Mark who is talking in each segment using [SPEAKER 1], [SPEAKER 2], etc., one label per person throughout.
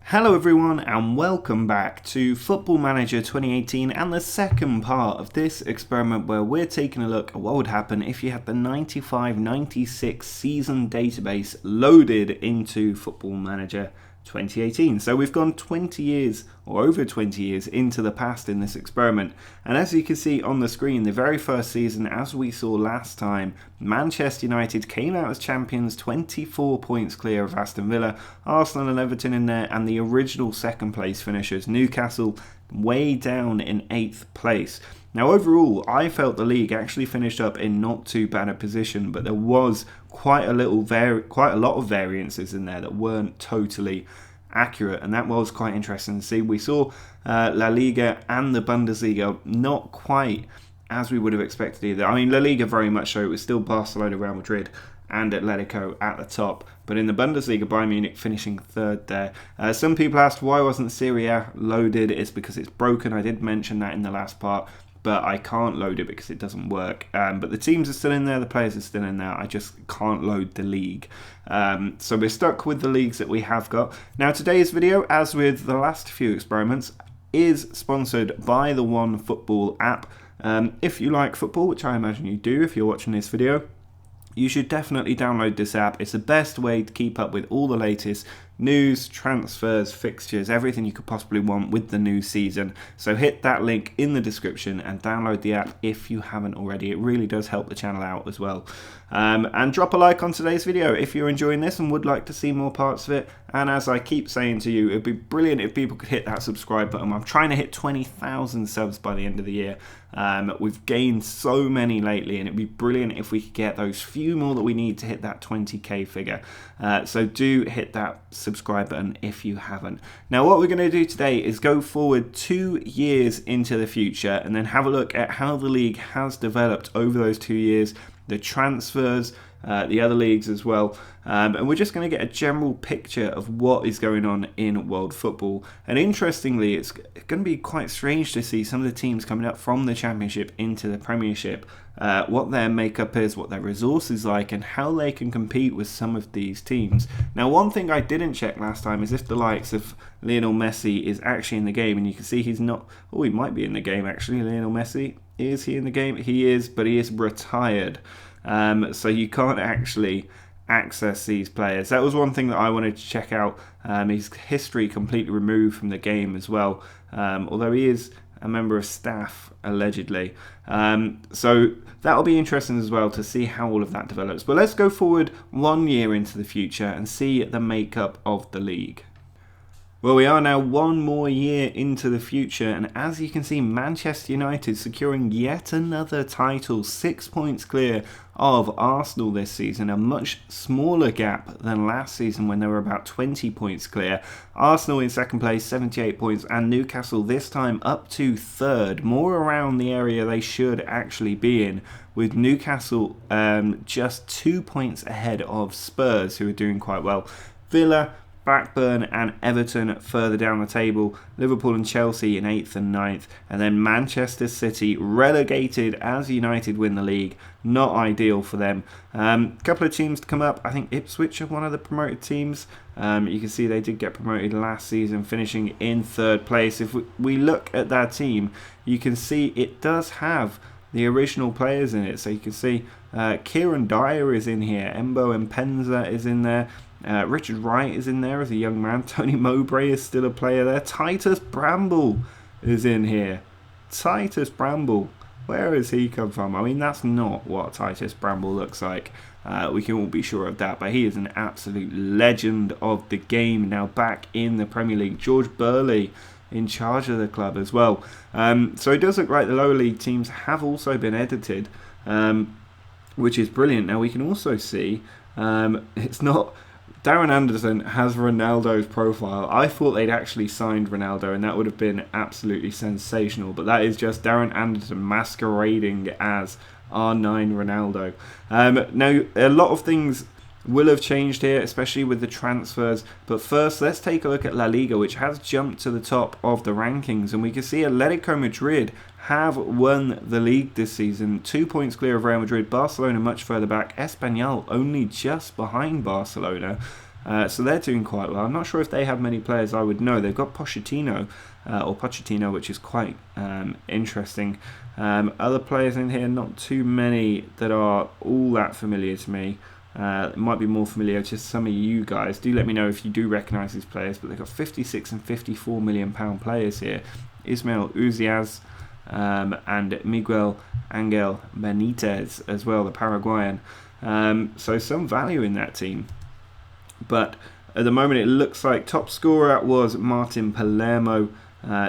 [SPEAKER 1] Hello everyone and welcome back to Football Manager 2018 and the second part of this experiment where we're taking a look at what would happen if you had the 95-96 season database loaded into Football Manager 2018. So we've gone 20 years or over 20 years into the past in this experiment, and as you can see on the screen, the very first season, as we saw last time, Manchester United came out as champions, 24 points clear of Aston Villa, Arsenal and Everton in there, and the original second place finishers, Newcastle, way down in 8th place. Now overall, I felt the league actually finished up in not too bad a position, but there was quite a lot of variances in there that weren't totally accurate, and that was quite interesting to see. We saw La Liga and the Bundesliga not quite as we would have expected either. I mean, La Liga very much so. It was still Barcelona, Real Madrid and Atletico at the top, but in the Bundesliga, Bayern Munich finishing third there. Some people asked why wasn't Serie A loaded. It's because it's broken. I did mention that in the last part, but I can't load it because it doesn't work. But the teams are still in there, the players are still in there, I just can't load the league. So we're stuck with the leagues that we have got. Now today's video, as with the last few experiments, is sponsored by the OneFootball app. If you like football, which I imagine you do if you're watching this video, you should definitely download this app. It's the best way to keep up with all the latest news, transfers, fixtures, everything you could possibly want with the new season. So hit that link in the description and download the app if you haven't already. It really does help the channel out as well. And drop a like on today's video if you're enjoying this and would like to see more parts of it. And as I keep saying to you, it'd be brilliant if people could hit that subscribe button. I'm trying to hit 20,000 subs by the end of the year. We've gained so many lately, and it'd be brilliant if we could get those few more that we need to hit that 20k figure. So do hit that subscribe button if you haven't. Now what we're going to do today is go forward 2 years into the future and then have a look at how the league has developed over those 2 years, the transfers, the other leagues as well, and we're just going to get a general picture of what is going on in world football. And interestingly, it's going to be quite strange to see some of the teams coming up from the Championship into the Premiership, what their makeup is, what their resources like, and how they can compete with some of these teams. Now one thing I didn't check last time is if the likes of Lionel Messi is actually in the game, and you can see he's not. Oh, he might be in the game actually. Lionel Messi, is he in the game? He is, but he is retired. So you can't actually access these players. That was one thing that I wanted to check out. His history completely removed from the game as well, although he is a member of staff allegedly. So that'll be interesting as well to see how all of that develops. But let's go forward 1 year into the future and see the makeup of the league. Well, we are now 1 more year into the future, and as you can see, Manchester United securing yet another title, 6 points clear of Arsenal this season, a much smaller gap than last season when they were about 20 points clear. Arsenal in second place, 78 points, and Newcastle this time up to third, more around the area they should actually be in, with Newcastle just 2 points ahead of Spurs, who are doing quite well. Villa, Blackburn and Everton further down the table, Liverpool and Chelsea in 8th and 9th, and then Manchester City relegated as United win the league. Not ideal for them. Couple of teams to come up. I think Ipswich are one of the promoted teams. You can see they did get promoted last season, finishing in 3rd place. If we look at that team, you can see it does have the original players in it. So you can see Kieran Dyer is in here, Embo Mpenza is in there, Richard Wright is in there as a young man, Tony Mowbray is still a player there, Titus Bramble is in here. Titus Bramble, where has he come from? I mean, that's not what Titus Bramble looks like. We can all be sure of that, but he is an absolute legend of the game now back in the Premier League. George Burley in charge of the club as well. So it does look like the lower league teams have also been edited, which is brilliant. Now we can also see it's not. Darren Anderson has Ronaldo's profile. I thought they'd actually signed Ronaldo, and that would have been absolutely sensational. But that is just Darren Anderson masquerading as R9 Ronaldo. Now, a lot of things will have changed here, especially with the transfers. But first, let's take a look at La Liga, which has jumped to the top of the rankings. And we can see Atletico Madrid have won the league this season. 2 points clear of Real Madrid. Barcelona much further back. Espanyol only just behind Barcelona. So they're doing quite well. I'm not sure if they have many players I would know. They've got Pochettino, which is quite interesting. Other players in here, not too many that are all that familiar to me. It might be more familiar to some of you guys. Do let me know if you do recognise these players. But they've got 56 and 54 million pound players here. Ismail Uziaz and Miguel Angel Benitez as well, the Paraguayan. So some value in that team. But at the moment it looks like top scorer was Martin Palermo.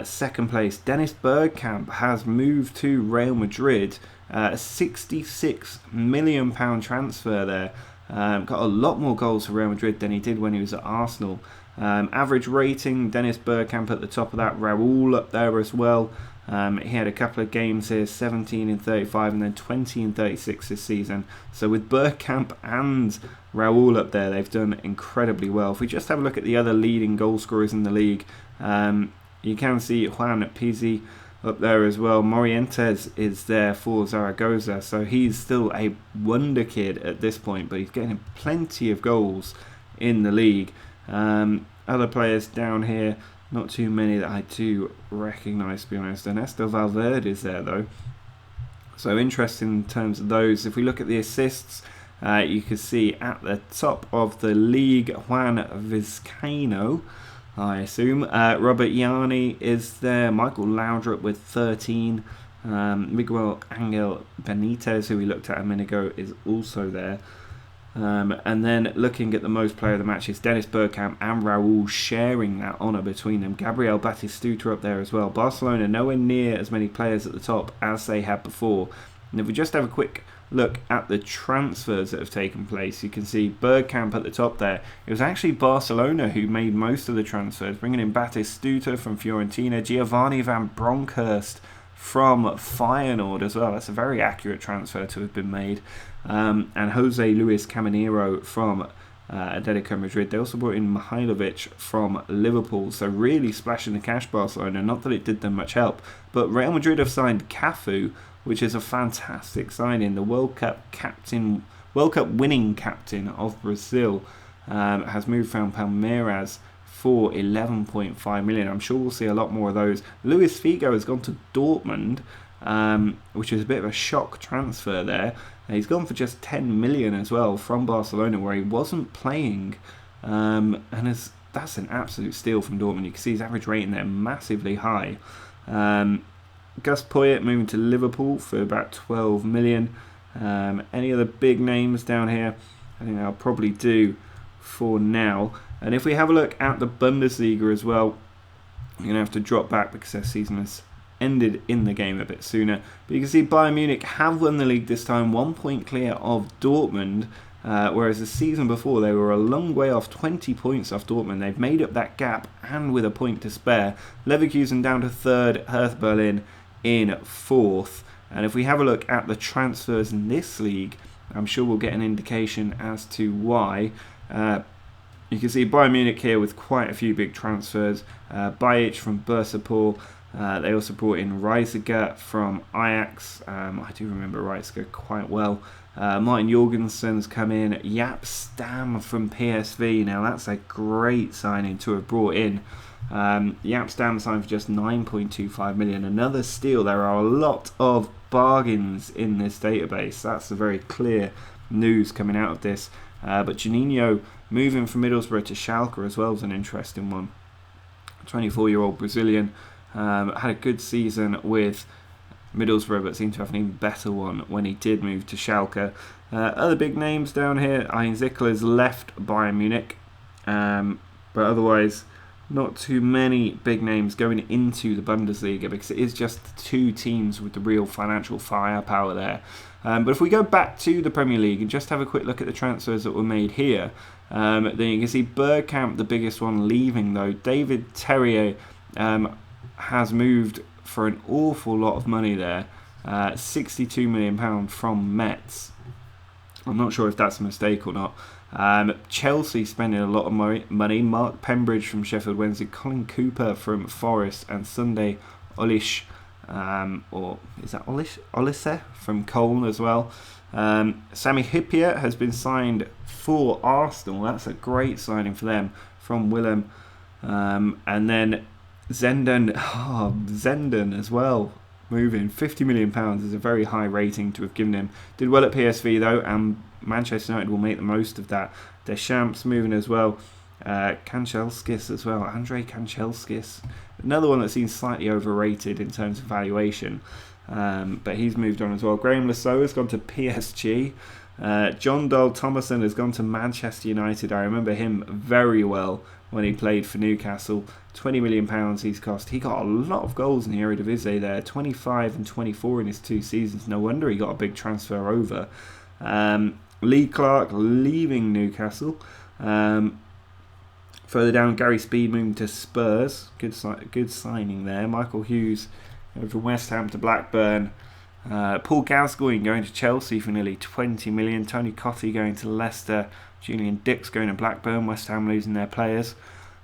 [SPEAKER 1] Second place, Dennis Bergkamp has moved to Real Madrid. A £66 million transfer there. Got a lot more goals for Real Madrid than he did when he was at Arsenal. Average rating, Dennis Bergkamp at the top of that, Raul up there as well. He had a couple of games here, 17 in 35 and then 20 in 36 this season. So with Bergkamp and Raul up there, they've done incredibly well. If we just have a look at the other leading goal scorers in the league, you can see Juan Pizzi up there as well. Morientes is there for Zaragoza, so he's still a wonder kid at this point, but he's getting plenty of goals in the league. Other players down here, not too many that I do recognise, to be honest. Ernesto Valverde is there though, so interesting in terms of those. If we look at the assists, you can see at the top of the league, Juan Vizcaino, I assume. Robert Yanni is there. Michael Laudrup with 13. Miguel Angel Benitez, who we looked at a minute ago, is also there. And then looking at the most player of the match is Dennis Bergkamp and Raul sharing that honour between them. Gabriel Batistuta up there as well. Barcelona nowhere near as many players at the top as they had before. And if we just have a quick look at the transfers that have taken place, you can see Bergkamp at the top there. It was actually Barcelona who made most of the transfers, bringing in Batistuta from Fiorentina, Giovanni van Bronckhorst from Feyenoord as well. That's a very accurate transfer to have been made. And Jose Luis Caminero from Atletico Madrid. They also brought in Mihailovic from Liverpool. So really splashing the cash, Barcelona. Not that it did them much help, but Real Madrid have signed Cafu, which is a fantastic signing. The World Cup winning captain of Brazil, has moved from Palmeiras for 11.5 million. I'm sure we'll see a lot more of those. Luis Figo has gone to Dortmund, which is a bit of a shock transfer there. He's gone for just 10 million as well from Barcelona, where he wasn't playing, and that's an absolute steal from Dortmund. You can see his average rating there massively high. Gus Poyet moving to Liverpool for about 12 million. Any other big names down here? I think I'll probably do for now. And if we have a look at the Bundesliga as well, you're going to have to drop back because their season has ended in the game a bit sooner. But you can see Bayern Munich have won the league this time, 1 point clear of Dortmund, whereas the season before they were a long way off, 20 points off Dortmund. They've made up that gap and with a point to spare. Leverkusen down to third, Hertha Berlin in fourth. And if we have a look at the transfers in this league, I'm sure we'll get an indication as to why. You can see Bayern Munich here with quite a few big transfers. Bajic from Bursaspor. They also brought in Reisiger from Ajax. I do remember Reisiger quite well. Martin Jorgensen's come in. Jaap Stam from PSV. Now that's a great signing to have brought in. Jaap Stam signed for just 9.25 million. Another steal. There are a lot of bargains in this database. That's the very clear news coming out of this. But Juninho moving from Middlesbrough to Schalke as well is an interesting one. 24-year-old Brazilian. Had a good season with Middlesbrough, but seemed to have an even better one when he did move to Schalke. Other big names down here. Ian Zickler's left Bayern Munich, but otherwise not too many big names going into the Bundesliga because it is just two teams with the real financial firepower there. But if we go back to the Premier League and just have a quick look at the transfers that were made here, then you can see Bergkamp, the biggest one, leaving though. David Terrier has moved for an awful lot of money there, £62 million from Metz. I'm not sure if that's a mistake or not. Chelsea spending a lot of money. Mark Pembridge from Sheffield Wednesday, Colin Cooper from Forest, and Sunday Olish, or is that Olise from Cole as well. Sami Hyypiä has been signed for Arsenal. That's a great signing for them from Willem. And then Zenden as well, moving. £50 million is a very high rating to have given him. Did well at PSV though, and Manchester United will make the most of that. Deschamps moving as well. Kanchelskis as well. Andrei Kanchelskis. Another one that seems slightly overrated in terms of valuation. But he's moved on as well. Graham Lasseau has gone to PSG. John Dahl Thomason has gone to Manchester United. I remember him very well when he played for Newcastle. £20 million he's cost. He got a lot of goals in the Eredivisie there. 25 and 24 in his 2 seasons. No wonder he got a big transfer over. Lee Clark leaving Newcastle. Further down, Gary Speed moving to Spurs. Good signing there. Michael Hughes going from West Ham to Blackburn. Paul Gascoigne going to Chelsea for nearly £20 million. Tony Cottee going to Leicester. Julian Dix going to Blackburn. West Ham losing their players.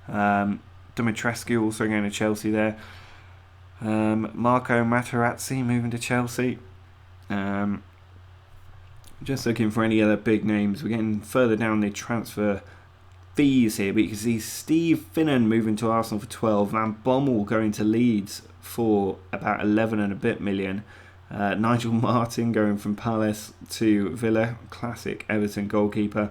[SPEAKER 1] Dumitrescu also going to Chelsea there. Marco Materazzi moving to Chelsea. Just looking for any other big names. We're getting further down the transfer fees here, but you can see Steve Finnan moving to Arsenal for 12. Van Bommel going to Leeds for about 11 and a bit million. Nigel Martin going from Palace to Villa, classic Everton goalkeeper.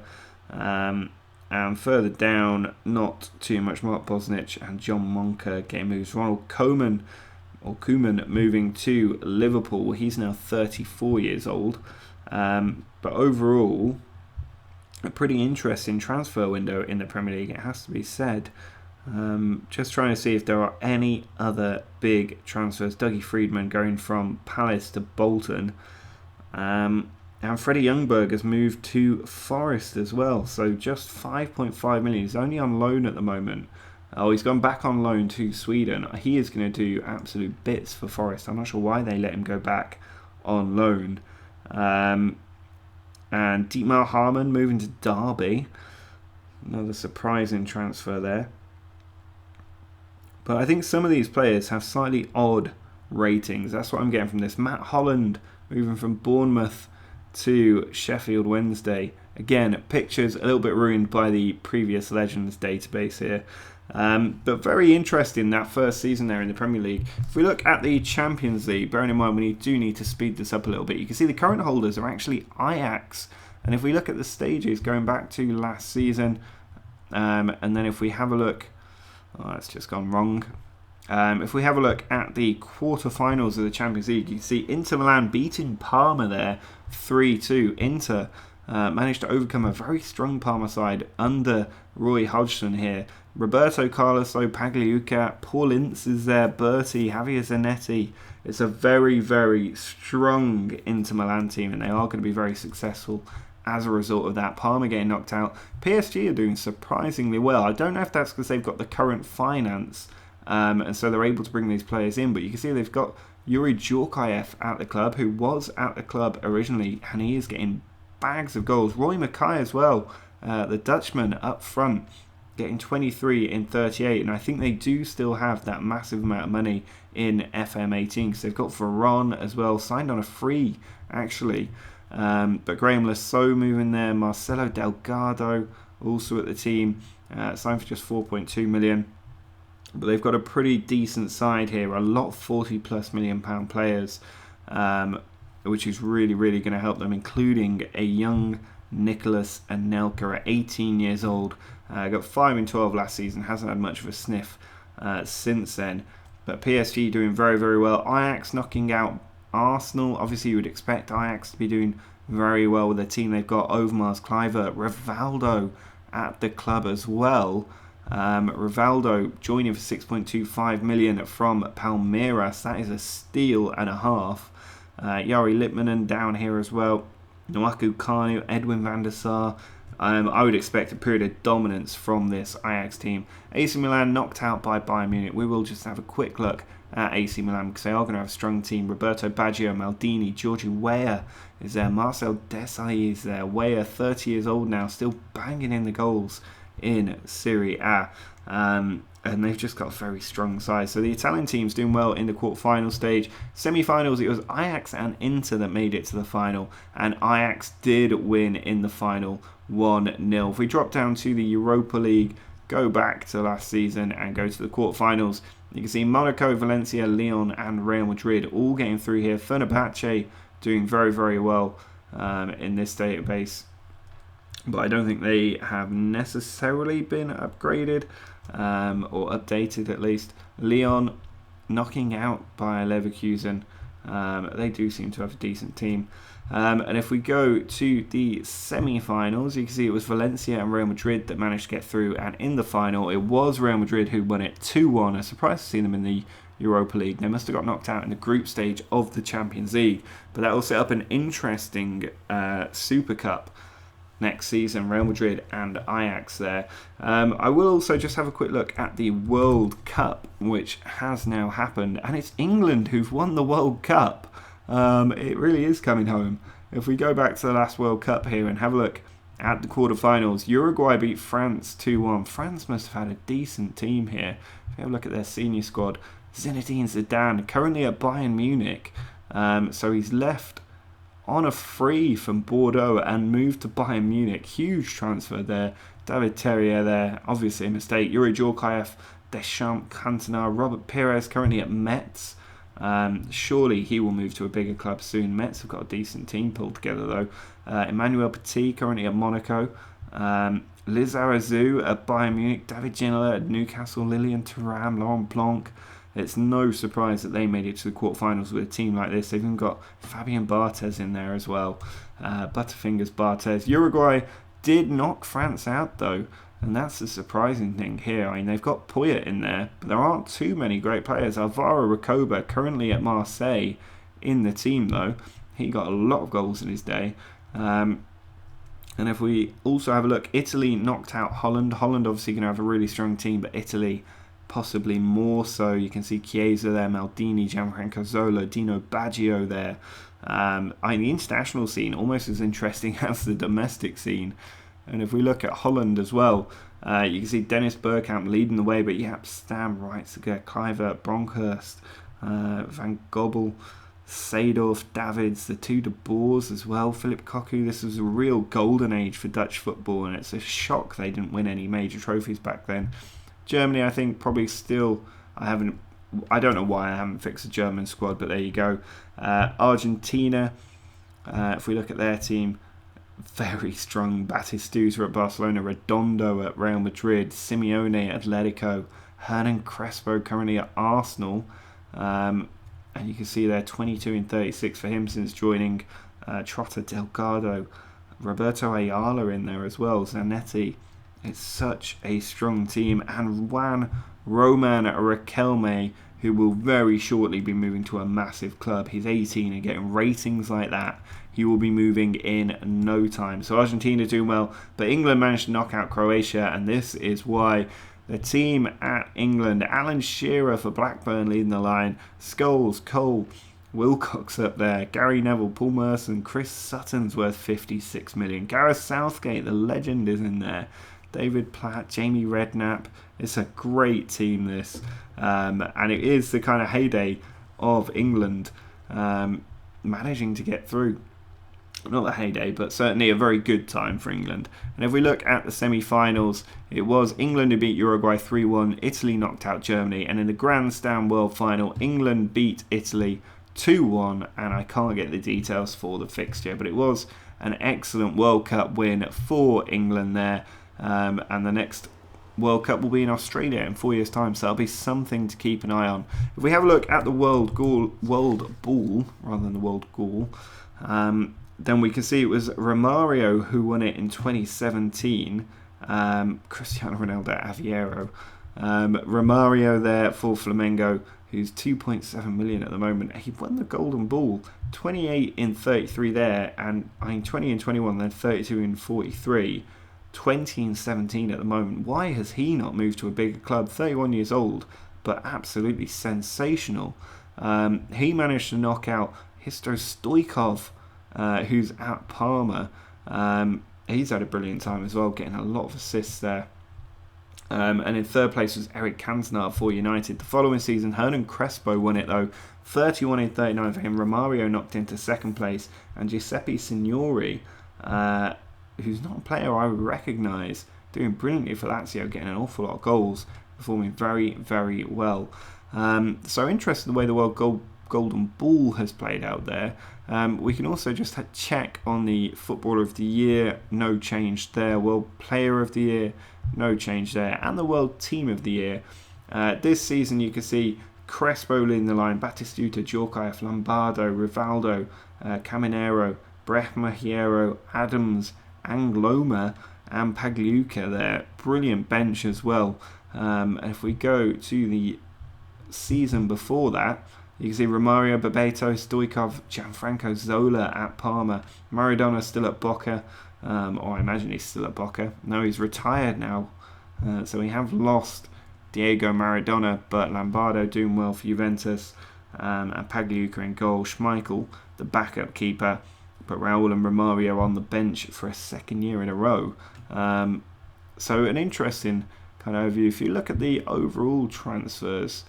[SPEAKER 1] And further down, not too much. Mark Bosnich and John Monker getting moves. Ronald Koeman moving to Liverpool. He's now 34 years old. But overall, a pretty interesting transfer window in the Premier League, it has to be said. Just trying to see if there are any other big transfers. Dougie Freedman going from Palace to Bolton. And Freddie Ljungberg has moved to Forest as well. So just 5.5 million. He's only on loan at the moment. He's gone back on loan to Sweden. He is going to do absolute bits for Forest. I'm not sure why they let him go back on loan. And Dietmar Hamann moving to Derby. Another surprising transfer there. But I think some of these players have slightly odd ratings. That's what I'm getting from this. Matt Holland moving from Bournemouth to Sheffield Wednesday. Again, pictures a little bit ruined by the previous Legends database here. But very interesting, that first season there in the Premier League. If we look at the Champions League, bearing in mind we do need to speed this up a little bit, you can see the current holders are actually Ajax. And if we look at the stages going back to last season, and then if we have a look, that's just gone wrong. If we have a look at the quarterfinals of the Champions League, you can see Inter Milan beating Parma there 3-2. Inter managed to overcome a very strong Parma side under Roy Hodgson here. Roberto Carlos Pagliuca, Paul Ince is there, Berti, Javier Zanetti. It's a very, very strong Inter Milan team, and they are going to be very successful as a result of that. Parma getting knocked out. PSG are doing surprisingly well. I don't know if that's because they've got the current finance, and so they're able to bring these players in, but you can see they've got Yuri Djorkaeff at the club, who was at the club originally, and he is getting bags of goals. Roy Mackay as well, the Dutchman up front, getting 23 in 38, and I think they do still have that massive amount of money in FM18 because they've got Veron as well, signed on a free actually. But Graham Lasseau moving there, Marcelo Delgado also at the team, signed for just 4.2 million. But they've got a pretty decent side here, a lot of £40+ million players, which is really, really going to help them, including a young Nicholas Anelka at 18 years old. Got 5 in 12 last season, hasn't had much of a sniff since then. But PSG doing very, very well. Ajax knocking out Arsenal. Obviously, you would expect Ajax to be doing very well with the team they've got. Overmars, Kluivert, Rivaldo at the club as well. Rivaldo joining for 6.25 million from Palmeiras. That is a steal and a half. Jari Litmanen down here as well. Nwaku Kanu, Edwin van der Sar. I would expect a period of dominance from this Ajax team. AC Milan knocked out by Bayern Munich. We will just have a quick look at AC Milan because they are going to have a strong team. Roberto Baggio, Maldini, Georgie Weah is there. Marcel Desailly is there. Weah, 30 years old now, still banging in the goals in Serie A. And they've just got a very strong side. So the Italian team's doing well in the quarter-final stage. Semi-finals, it was Ajax and Inter that made it to the final, and Ajax did win in the final 1-0. If we drop down to the Europa League, go back to last season and go to the quarter-finals, you can see Monaco, Valencia, Lyon and Real Madrid all getting through here. Fenerbahce doing very, very well in this database, but I don't think they have necessarily been upgraded or updated at least. Lyon knocking out by Leverkusen. They do seem to have a decent team. And if we go to the semi-finals, you can see it was Valencia and Real Madrid that managed to get through, and in the final it was Real Madrid who won it 2-1. I'm surprised to see them in the Europa League. They must have got knocked out in the group stage of the Champions League, but that will set up an interesting Super Cup next season, Real Madrid and Ajax there. I will also just have a quick look at the World Cup, which has now happened, and it's England who've won the World Cup. It really is coming home. If we go back to the last World Cup here and have a look at the quarterfinals, Uruguay beat France 2-1. France must have had a decent team here. If we have a look at their senior squad, Zinedine Zidane, currently at Bayern Munich, so he's left on a free from Bordeaux and moved to Bayern Munich. Huge transfer there. David Terrier there, obviously a mistake. Yuri Djorkaeff, Deschamps, Cantona, Robert Pires currently at Metz. Surely he will move to a bigger club soon. Metz have got a decent team pulled together though. Emmanuel Petit currently at Monaco. Liz Arazu at Bayern Munich. David Ginola at Newcastle. Lilian Thuram, Laurent Blanc. It's no surprise that they made it to the quarterfinals with a team like this. They've even got Fabian Barthez in there as well. Butterfingers Barthez. Uruguay did knock France out though, and that's the surprising thing here. I mean, they've got Poyet in there, but there aren't too many great players. Alvaro Recoba, currently at Marseille, in the team though. He got a lot of goals in his day. And if we also have a look, Italy knocked out Holland. Holland obviously going to have a really strong team, but Italy possibly more so. You can see Chiesa there, Maldini, Gianfranco Zola, Dino Baggio there. The international scene almost as interesting as the domestic scene. And if we look at Holland as well, you can see Dennis Bergkamp leading the way, but Jaap Stam, Reitziger, Kluivert, Bronkhorst, Van Gobbel, Seedorf, Davids, the two De Boers as well, Philip Cocu. This was a real golden age for Dutch football, and it's a shock they didn't win any major trophies back then. Germany, I think, probably still, I don't know why I haven't fixed the German squad, but there you go. Argentina, if we look at their team, very strong. Batistuta at Barcelona, Redondo at Real Madrid, Simeone at Atletico, Hernan Crespo currently at Arsenal, and you can see there 22 and 36 for him since joining. Trotta Delgado, Roberto Ayala in there as well, Zanetti. It's such a strong team, and Juan Roman Riquelme, who will very shortly be moving to a massive club. He's 18 and getting ratings like that. He will be moving in no time. So Argentina doing well, but England managed to knock out Croatia, and this is why the team at England, Alan Shearer for Blackburn leading the line, Scholes, Cole, Wilcox up there, Gary Neville, Paul Merson, Chris Sutton's worth 56 million. Gareth Southgate, the legend, is in there. David Platt, Jamie Redknapp. It's a great team, this. And it is the kind of heyday of England managing to get through. Not the heyday, but certainly a very good time for England. And if we look at the semi-finals, it was England who beat Uruguay 3-1, Italy knocked out Germany, and in the Grand Slam World Final, England beat Italy 2-1, and I can't get the details for the fixture, but it was an excellent World Cup win for England there. And the next World Cup will be in Australia in 4 years' time, so that'll be something to keep an eye on. If we have a look at the World Ball rather than the World Gall, then we can see it was Romario who won it in 2017. Cristiano Ronaldo Aveiro. Romario there for Flamengo, who's 2.7 million at the moment. He won the Golden Ball, 28 in 33 there, and 20 in 21, then 32 in 43. 20 and 17 at the moment. Why has he not moved to a bigger club? 31 years old, but absolutely sensational. He managed to knock out Hristo Stoichkov, who's at Parma. He's had a brilliant time as well, getting a lot of assists there. And in third place was Eric Cantona for United. The following season, Hernan Crespo won it though. 31 in 39 for him. Romario knocked into second place. And Giuseppe Signori, who's not a player I would recognise, doing brilliantly for Lazio, getting an awful lot of goals, performing very, very well. So interested in the way the World Golden Ball has played out there. We can also just check on the Footballer of the Year, no change there. World Player of the Year, no change there. And the World Team of the Year. This season you can see Crespo leading the line, Batistuta, Djorkaeff, Lombardo, Rivaldo, Caminero, Brehma, Hierro, Adams, Angloma and Pagliuca there. Brilliant bench as well. And if we go to the season before that, you can see Romario, Bebeto, Stoichkov, Gianfranco Zola at Parma. Maradona still at Boca, or I imagine he's still at Boca. No, he's retired now. So we have lost Diego Maradona, but Lombardo doing well for Juventus, and Pagliuca in goal. Schmeichel, the backup keeper, but Raul and Romario on the bench for a second year in a row. So an interesting kind of overview. If you look at the overall transfers,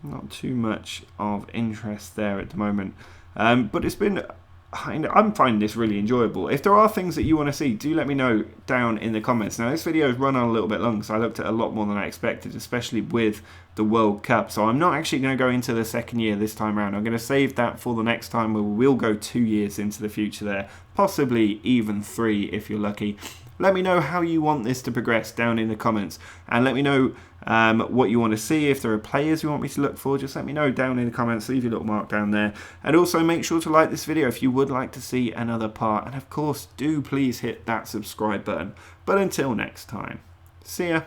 [SPEAKER 1] not too much of interest there at the moment. But it's been... I'm finding this really enjoyable. If there are things that you want to see, do let me know down in the comments. Now, this video has run on a little bit long, so I looked at a lot more than I expected, especially with the World Cup. So I'm not actually going to go into the second year this time around. I'm going to save that for the next time, where we'll go 2 years into the future there. Possibly even 3 if you're lucky. Let me know how you want this to progress down in the comments, and let me know what you want to see. If there are players you want me to look for, just let me know down in the comments. Leave your little mark down there, and also make sure to like this video if you would like to see another part, and of course do please hit that subscribe button. But until next time, see ya.